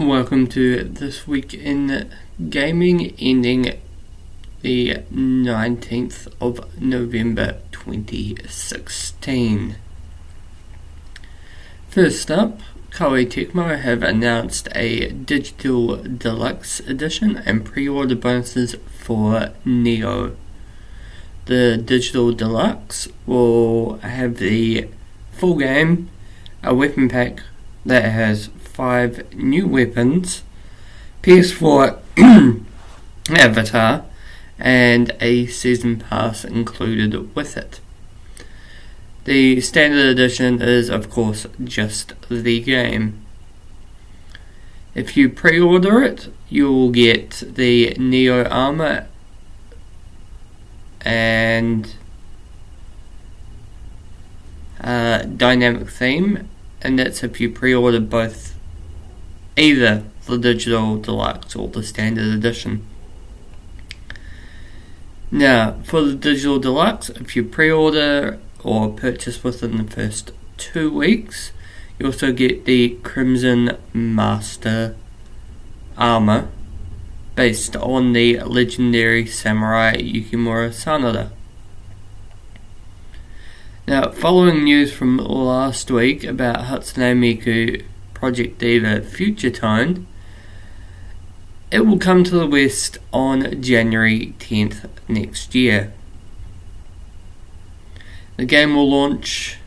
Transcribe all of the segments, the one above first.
Welcome to This Week in Gaming, ending the 19th of November 2016. First up, Koei Tecmo have announced a digital deluxe edition and pre-order bonuses for Nioh. The digital deluxe will have the full game, a weapon pack that has 5 new weapons, PS4 avatar, and a season pass included with it. The standard edition is, of course, just the game. If you pre-order it, you will get the Nioh armor and dynamic theme, and that's if you pre-order both, either the digital deluxe or the standard edition. Now, for the digital deluxe, if you pre-order or purchase within the first 2 weeks, you also get the Crimson Master armor based on the legendary samurai Yukimura Sanada. Now, following news from last week about Hatsune Miku Project Diva Future Tone, it will come to the West on January 10th next year. The game will launch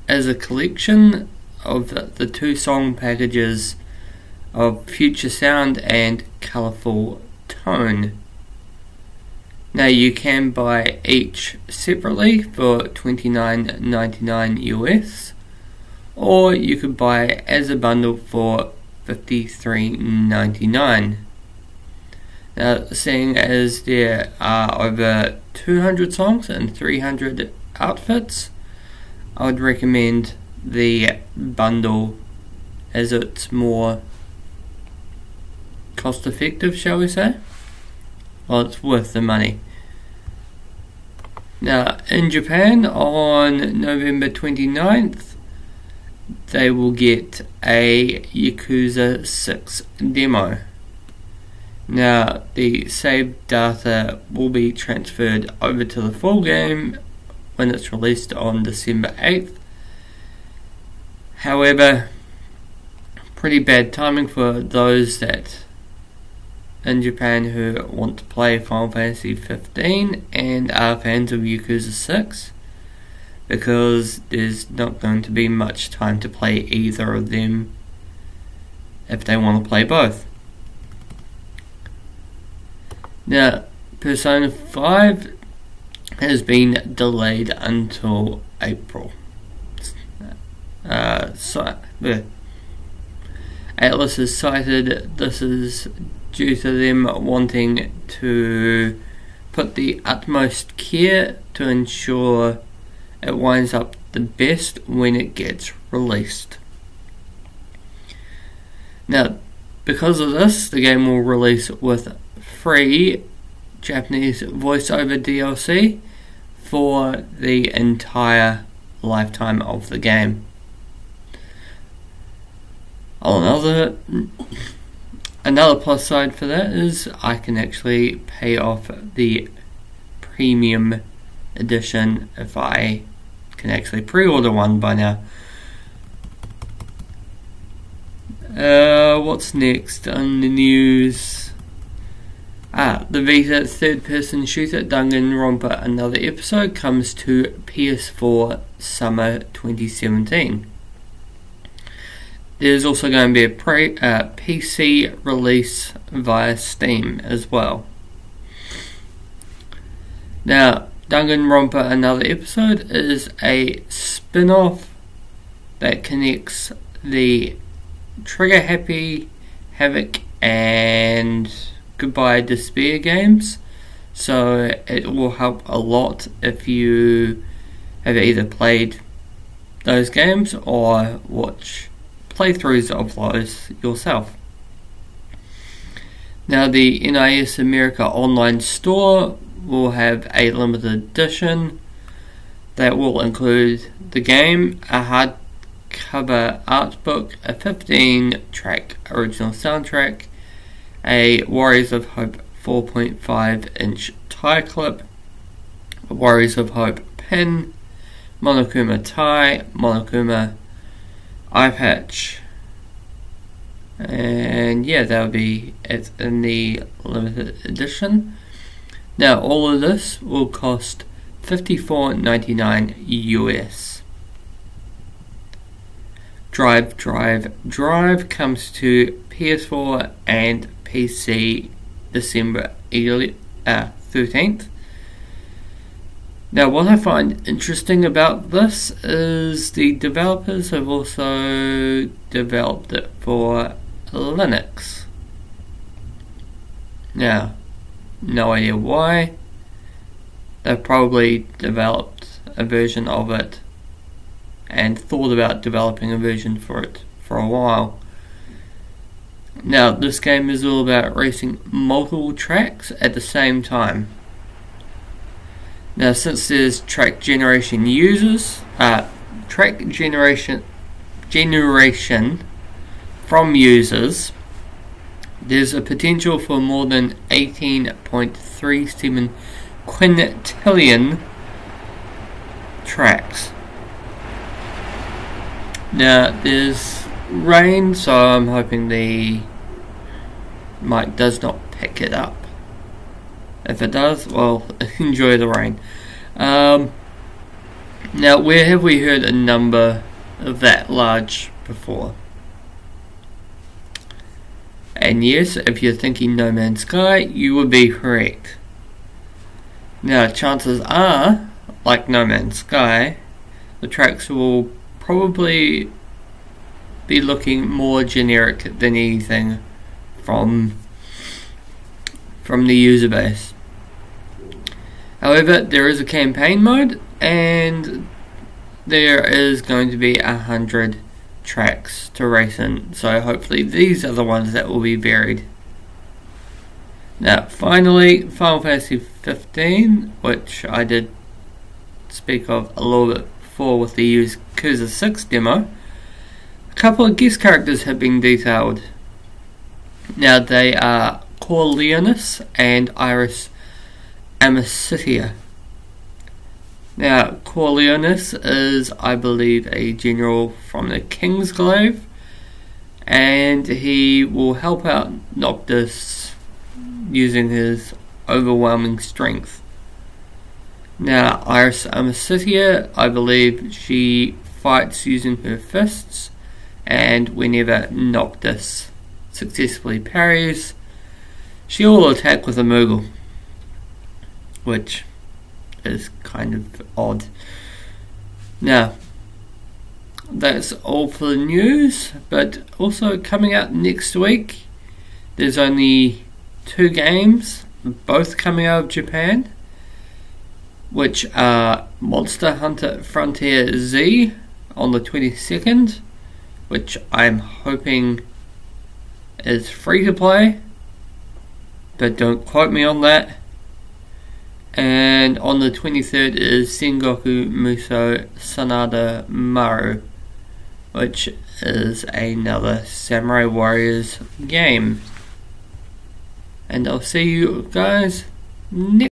as a collection of the 2 song packages of Future Sound and Colourful Tone. Now, you can buy each separately for $29.99 US, or you could buy as a bundle for $53.99. Now, seeing as there are over 200 songs and 300 outfits, I would recommend the bundle as it's more cost effective, shall we say? Well, it's worth the money. Now, in Japan on November 29th, they will get a Yakuza 6 demo. Now, the saved data will be transferred over to the full game when it's released on December 8th. However, pretty bad timing for those that in Japan who want to play Final Fantasy 15 and are fans of Yakuza 6, because there's not going to be much time to play either of them if they want to play both. Now, Persona 5 has been delayed until April. Atlas has cited this is due to them wanting to put the utmost care to ensure it winds up the best when it gets released. Now, because of this, the game will release with free Japanese voiceover DLC for the entire lifetime of the game. Another plus side for that is I can actually pay off the premium edition if I can actually pre-order one by now. What's next on the news? The Vita third-person shooter Danganronpa Another Episode comes to PS4 summer 2017. There's also going to be a PC release via Steam as well. Now, Danganronpa Another Episode is a spin-off that connects the Trigger Happy, Havoc, and Goodbye Despair games, so it will help a lot if you have either played those games or watch playthroughs of those yourself. Now, the NIS America online store will have a limited edition that will include the game, a hard cover art book, a 15-track original soundtrack, a Warriors of Hope 4.5-inch tie clip, a Warriors of Hope pin, Monokuma tie, Monokuma eye patch, and yeah, that'll be it in the limited edition. Now all of this will cost $54.99 US. Drive comes to PS4 and PC December 13th. Now what I find interesting about this is the developers have also developed it for Linux. Now, no idea why. They've probably developed a version of it and thought about developing a version for it for a while. Now, this game is all about racing multiple tracks at the same time. Now, since there's track generation from users, there's a potential for more than 18.37 quintillion tracks. Now there's rain, so I'm hoping the mic does not pick it up. If it does, well, enjoy the rain. Now, where have we heard a number that large before? And yes, if you're thinking No Man's Sky, you would be correct. Now, chances are, like No Man's Sky, the tracks will probably be looking more generic than anything from the user base. However, there is a campaign mode, and there is going to be 100 tracks to race in, so hopefully these are the ones that will be varied. Now finally, Final Fantasy 15, which I did speak of a little bit before with the Yakuza 6 demo. A couple of guest characters have been detailed. Now they are Corleonis and Iris Amicitia. Now, Corleonis is, I believe, a general from the Kingsglaive, and he will help out Noctis using his overwhelming strength. Now, Iris Amicitia, I believe she fights using her fists, and whenever Noctis successfully parries, she will attack with a Moogle, which is kind of odd. Now, that's all for the news, but also coming out next week, there's only 2 games, both coming out of Japan, which are Monster Hunter Frontier Z on the 22nd, which I'm hoping is free to play, but don't quote me on that. And on the 23rd is Sengoku Musou Sanada Maru, which is another Samurai Warriors game. And I'll see you guys next